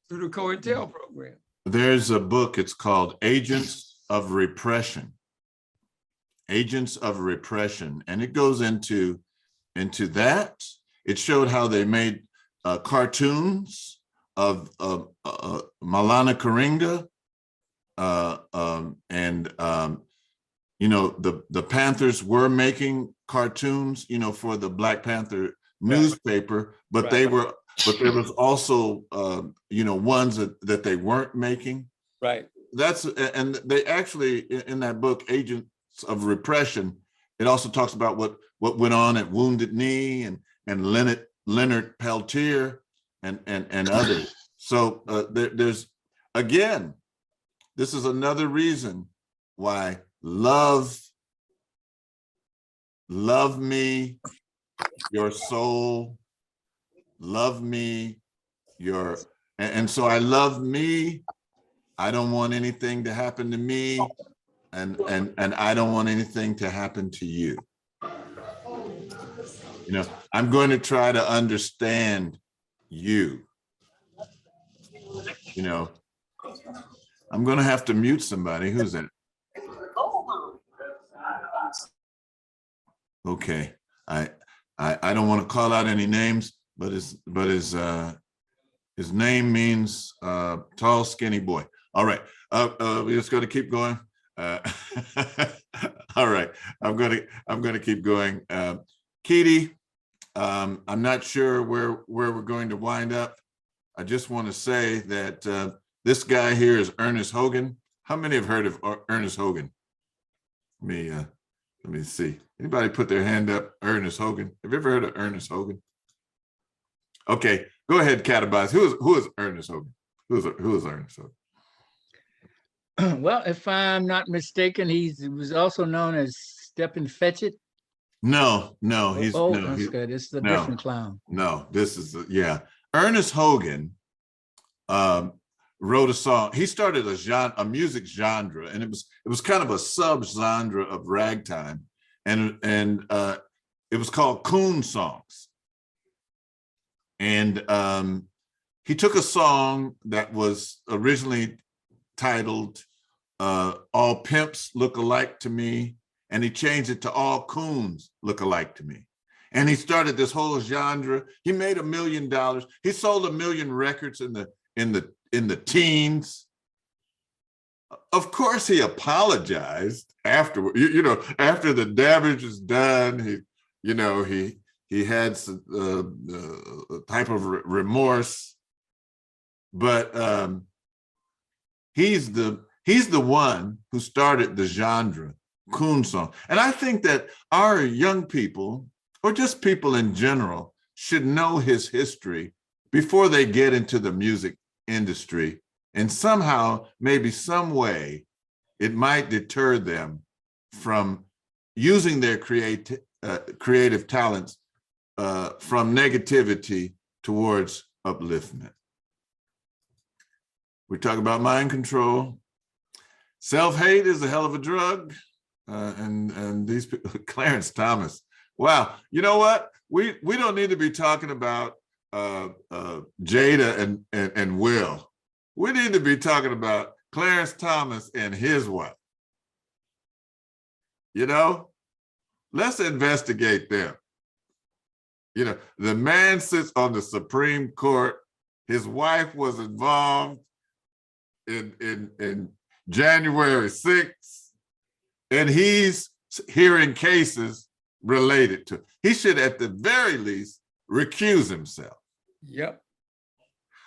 through the COINTEL program. There's a book, it's called Agents of Repression. Agents of Repression. And it goes into that. It showed how they made cartoons of Maulana Karenga, the Panthers were making cartoons, for the Black Panther newspaper, but there was also ones that they weren't making. Right. And they actually, in that book, Agents of Repression, it also talks about what went on at Wounded Knee and Leonard Peltier and others. So there's, again, this is another reason why love me, your soul, love me, and so I love me. I don't want anything to happen to me, and I don't want anything to happen to you. I'm going to try to understand you. I'm going to have to mute somebody. Who's that? Okay, I don't want to call out any names, but his name means tall, skinny boy. All right, we're just going to keep going. All right, I'm gonna keep going. Keedy, I'm not sure where we're going to wind up. I just want to say that this guy here is Ernest Hogan. How many have heard of Ernest Hogan? Let me see. Anybody put their hand up? Ernest Hogan. Have you ever heard of Ernest Hogan? Okay, go ahead, Catabas. Who is Ernest Hogan? Who is Ernest Hogan? Well, if I'm not mistaken, he was also known as Stephen Fetchit. No, That's good. It's a different clown. No, this is Ernest Hogan wrote a song. He started a music genre, and it was kind of a sub-genre of ragtime, and it was called coon songs. And he took a song that was originally titled "All Pimps Look Alike to Me," and he changed it to "All Coons Look Alike to Me." And he started this whole genre. He made $1 million. He sold 1 million records in the teens. Of course, he apologized afterward. After the damage was done, he had some type of remorse. But he's the one who started the genre, coon song. And I think that our young people, or just people in general, should know his history before they get into the music industry. And somehow, maybe some way, it might deter them from using their creative talents from negativity towards upliftment. We talk about mind control. Self-hate is a hell of a drug. And these people, Clarence Thomas. Wow, you know what? We don't need to be talking about Jada and Will. We need to be talking about Clarence Thomas and his wife. Let's investigate them. The man sits on the Supreme Court. His wife was involved in January 6th, and he's hearing cases related to it. He should, at the very least, recuse himself. Yep.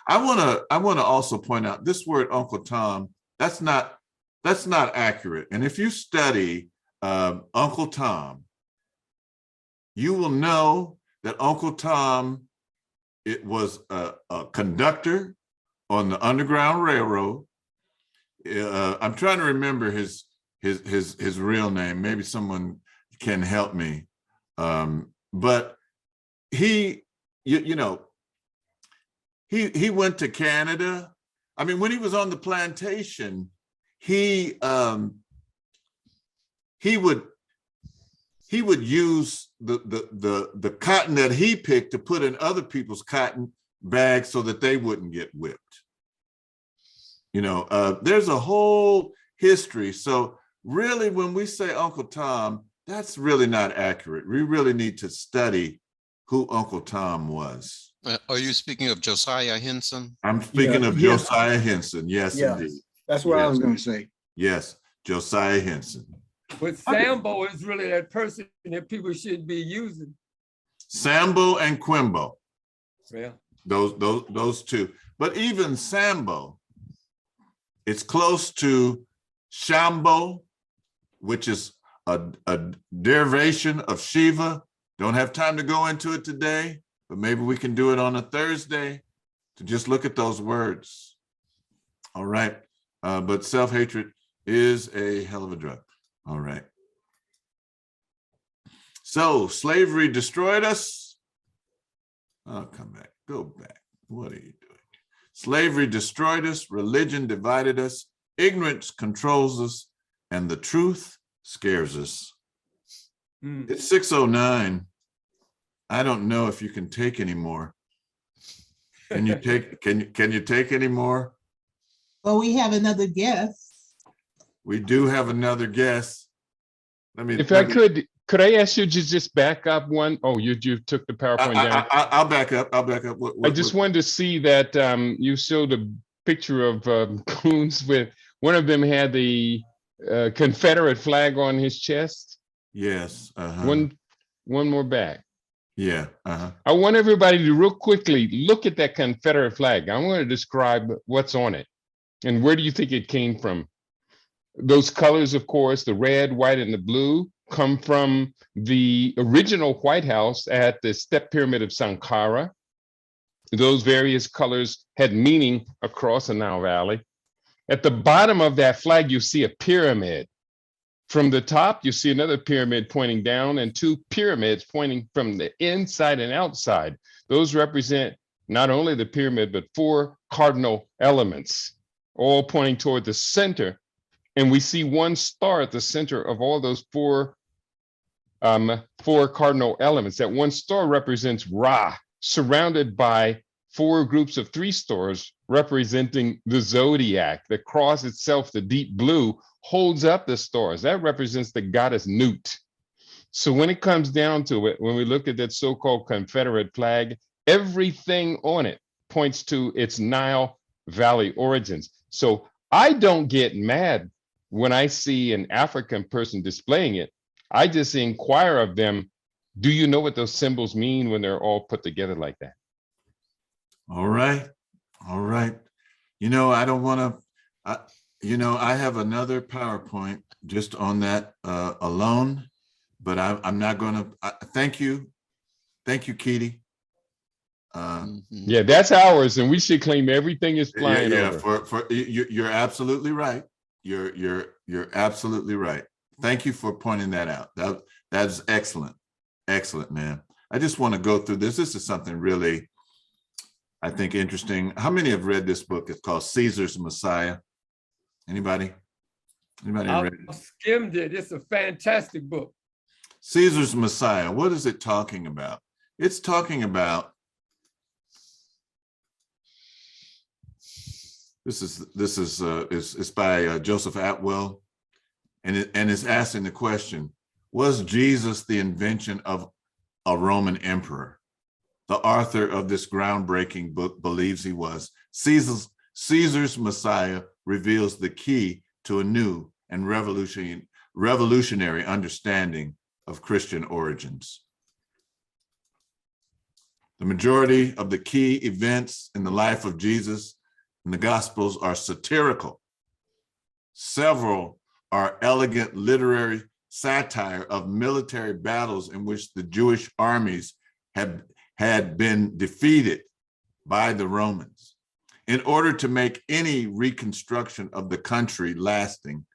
I want to also point out this word Uncle Tom, that's not accurate. And if you study Uncle Tom, you will know that Uncle Tom, it was a conductor on the Underground Railroad. I'm trying to remember his real name. Maybe someone can help me. But he went to Canada. I mean, when he was on the plantation, he would use the cotton that he picked to put in other people's cotton bags so that they wouldn't get whipped. There's a whole history. So really, when we say Uncle Tom, that's really not accurate. We really need to study who Uncle Tom was. Are you speaking of Josiah Henson? I'm speaking of Josiah Henson. Yes, indeed. That's what I was going to say. Yes, Josiah Henson. But Sambo is really that person that people should be using. Sambo and Quimbo. Yeah. Those two. But even Sambo, it's close to Shambo, which is a derivation of Shiva. Don't have time to go into it today, but maybe we can do it on a Thursday to just look at those words. All right. But self-hatred is a hell of a drug. All right. So slavery destroyed us. Oh, come back. Go back. What are you doing? Slavery destroyed us. Religion divided us. Ignorance controls us. And the truth scares us. It's 6:09. I don't know if you can take any more. Can you take? Can you take any more? Well, we have another guest. We do have another guest. If I could Could I ask you to just back up one? Oh, you took the PowerPoint down. I'll back up. I'll back up. I just wanted to see that you showed a picture of coons with one of them had the Confederate flag on his chest. Yes. One more back. Yeah. I want everybody to real quickly look at that Confederate flag. I'm going to describe what's on it and where do you think it came from. Those colors, of course, the red, white, and the blue come from the original White House at the Step Pyramid of Sankara. Those various colors had meaning across the Nile Valley. At the bottom of that flag, you see a pyramid. From the top, you see another pyramid pointing down and two pyramids pointing from the inside and outside. Those represent not only the pyramid, but 4 cardinal elements, all pointing toward the center. And we see one star at the center of all those 4 cardinal elements. That one star represents Ra, surrounded by 4 groups of 3 stars representing the zodiac. The cross itself, the deep blue, holds up the stars. That represents the goddess Nut. So when it comes down to it, when we look at that so-called Confederate flag, everything on it points to its Nile Valley origins. So I don't get mad when I see an African person displaying it. I just inquire of them, do you know what those symbols mean when they're all put together like that? All right. All right. You know, I don't want to, I have another PowerPoint just on that alone, but I'm not going to, thank you. Thank you, Kitty. Yeah, that's ours, and we should claim everything is flying over. You're absolutely right. You're absolutely right. Thank you for pointing that out. That's excellent. Excellent, man. I just want to go through this. This is something really, I think, interesting. How many have read this book? It's called Caesar's Messiah. Anybody? Anybody read it? I skimmed it. It's a fantastic book. Caesar's Messiah. What is it talking about? It's talking about, this is by Joseph Atwell, and it's asking the question, was Jesus the invention of a Roman emperor? The author of this groundbreaking book believes he was. Caesar's Messiah reveals the key to a new and revolutionary understanding of Christian origins. The majority of the key events in the life of Jesus in the Gospels are satirical. Several are elegant literary satire of military battles in which the Jewish armies had been defeated by the Romans. In order to make any reconstruction of the country lasting,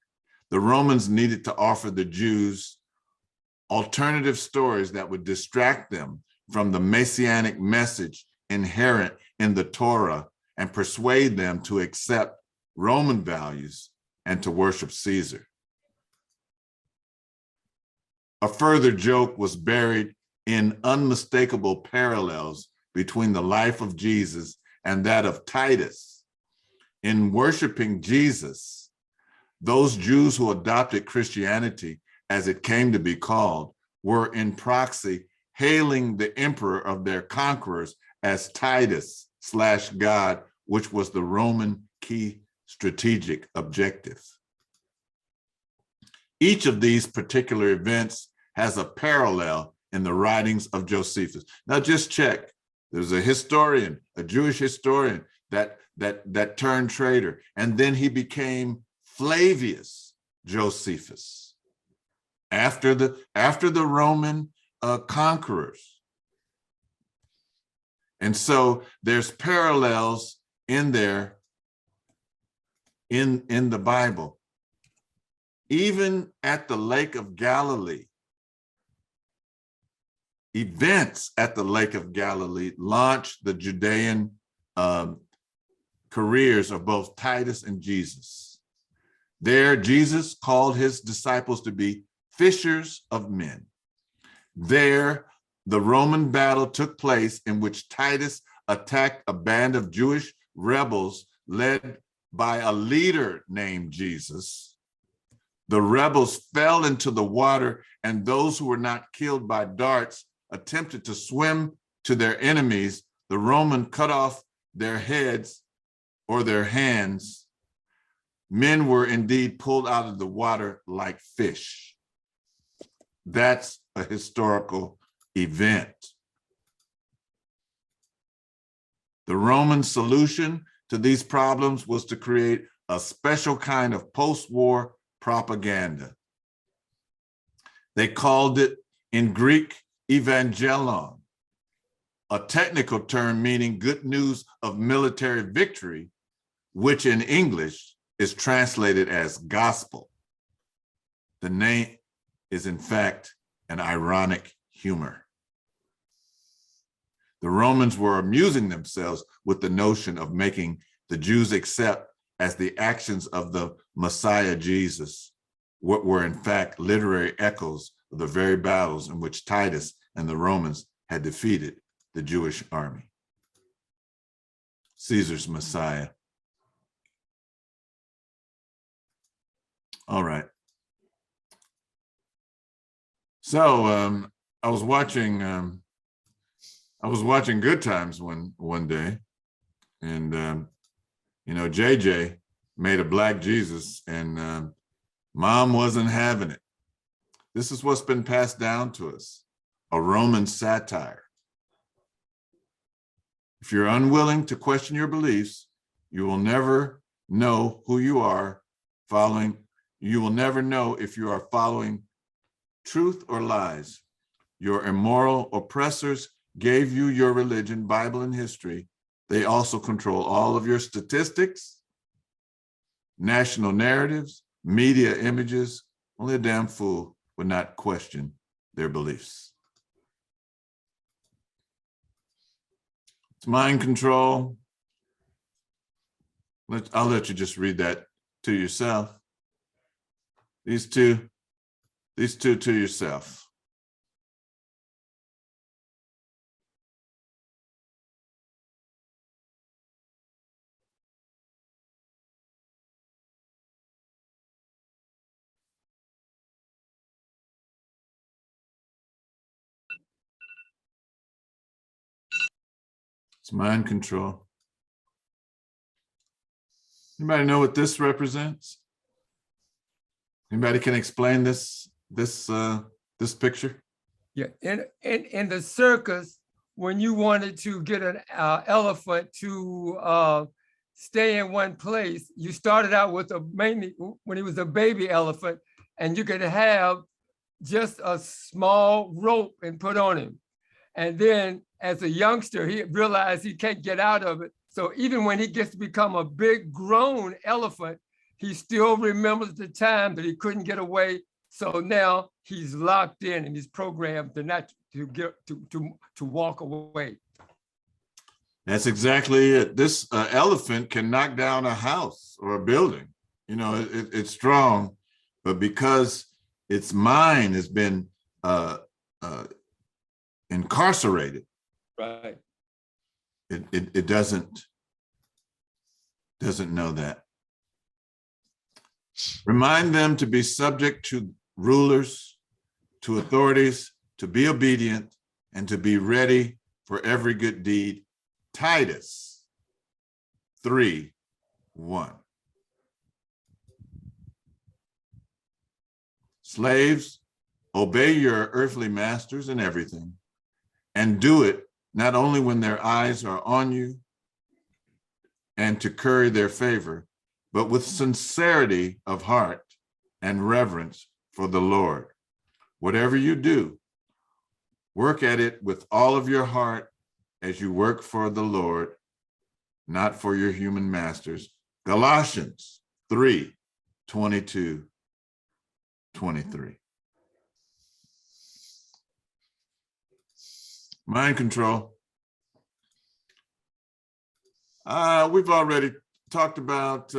the Romans needed to offer the Jews alternative stories that would distract them from the messianic message inherent in the Torah and persuade them to accept Roman values and to worship Caesar. A further joke was buried in unmistakable parallels between the life of Jesus and that of Titus. In worshiping Jesus, those Jews who adopted Christianity, as it came to be called, were in proxy hailing the emperor of their conquerors as Titus/God, which was the Roman key strategic objective. Each of these particular events has a parallel in the writings of Josephus. Now just check, there's a historian, a Jewish historian that turned traitor, and then he became Flavius Josephus after the Roman conquerors. And so there's parallels in there in the Bible. Even at the Lake of Galilee, events at the Lake of Galilee launched the Judean careers of both Titus and Jesus. There, Jesus called his disciples to be fishers of men. There, the Roman battle took place in which Titus attacked a band of Jewish rebels led by a leader named Jesus. The rebels fell into the water, and those who were not killed by darts attempted to swim to their enemies. The Roman cut off their heads or their hands. Men were indeed pulled out of the water like fish. That's a historical event. The Roman solution to these problems was to create a special kind of post-war propaganda. They called it in Greek evangelon, a technical term meaning good news of military victory, which in English is translated as gospel. The name is in fact an ironic humor. The Romans were amusing themselves with the notion of making the Jews accept as the actions of the Messiah Jesus what were in fact literary echoes of the very battles in which Titus and the Romans had defeated the Jewish army. Caesar's Messiah. All right. So I was watching Good Times one day, and you know, JJ made a black Jesus, and Mom wasn't having it. This is what's been passed down to us, a Roman satire. If you're unwilling to question your beliefs, you will never know who you are following. You will never know if you are following truth or lies. Your immoral oppressors gave you your religion, Bible, and history. They also control all of your statistics, national narratives, media images. Only a damn fool would not question their beliefs. It's mind control. I'll let you just read that to yourself. These two to yourself. It's mind control. Anybody know what this represents? Anybody can explain this picture? Yeah, in the circus, when you wanted to get an elephant to stay in one place, you started out with mainly when he was a baby elephant, and you could have just a small rope and put on him. And then as a youngster, he realized he can't get out of it. So even when he gets to become a big grown elephant, he still remembers the time that he couldn't get away. So now he's locked in and he's programmed to not to walk away. That's exactly it. This elephant can knock down a house or a building. You know, it's strong, but because its mind has been incarcerated, right? It doesn't know that. Remind them to be subject to rulers, to authorities, to be obedient, and to be ready for every good deed. Titus 3:1. Slaves, obey your earthly masters in everything, and do it not only when their eyes are on you and to curry their favor, but with sincerity of heart and reverence for the Lord. Whatever you do, work at it with all of your heart as you work for the Lord, not for your human masters. Galatians 3:22-23. Mind control. We've already talked about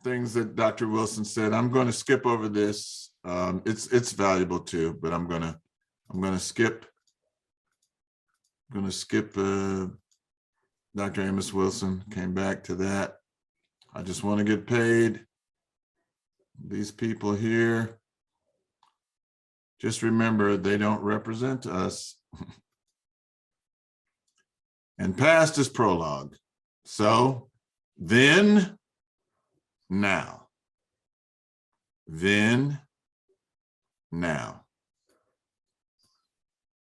things that Dr. Wilson said. I'm going to skip over this. It's valuable too, but I'm going to skip. Dr. Amos Wilson came back to that. I just want to get paid. these people here, just remember they don't represent us. And past is prologue. So then, now. Then, now.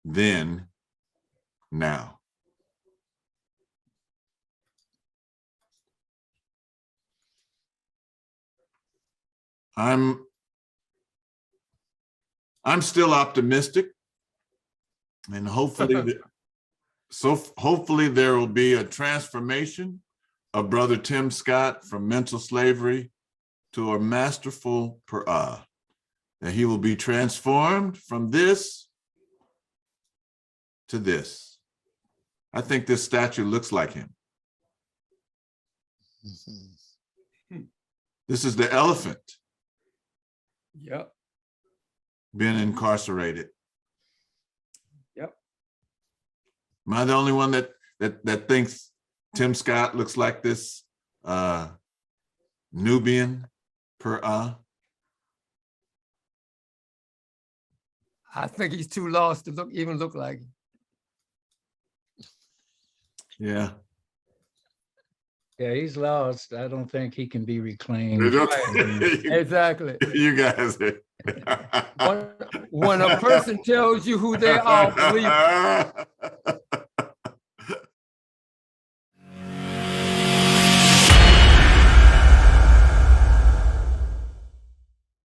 Then, now. I'm still optimistic, and hopefully hopefully there will be a transformation of Brother Tim Scott from mental slavery to a masterful Per'ah, that he will be transformed from this to this. I think this statue looks like him. This is the elephant. Yep. Being incarcerated. Yep. Am I the only one that thinks Tim Scott looks like this Nubian Per'ah? I think he's too lost to even look like him. Yeah. Yeah, he's lost. I don't think he can be reclaimed. Exactly. You guys. When a person tells you who they are, believe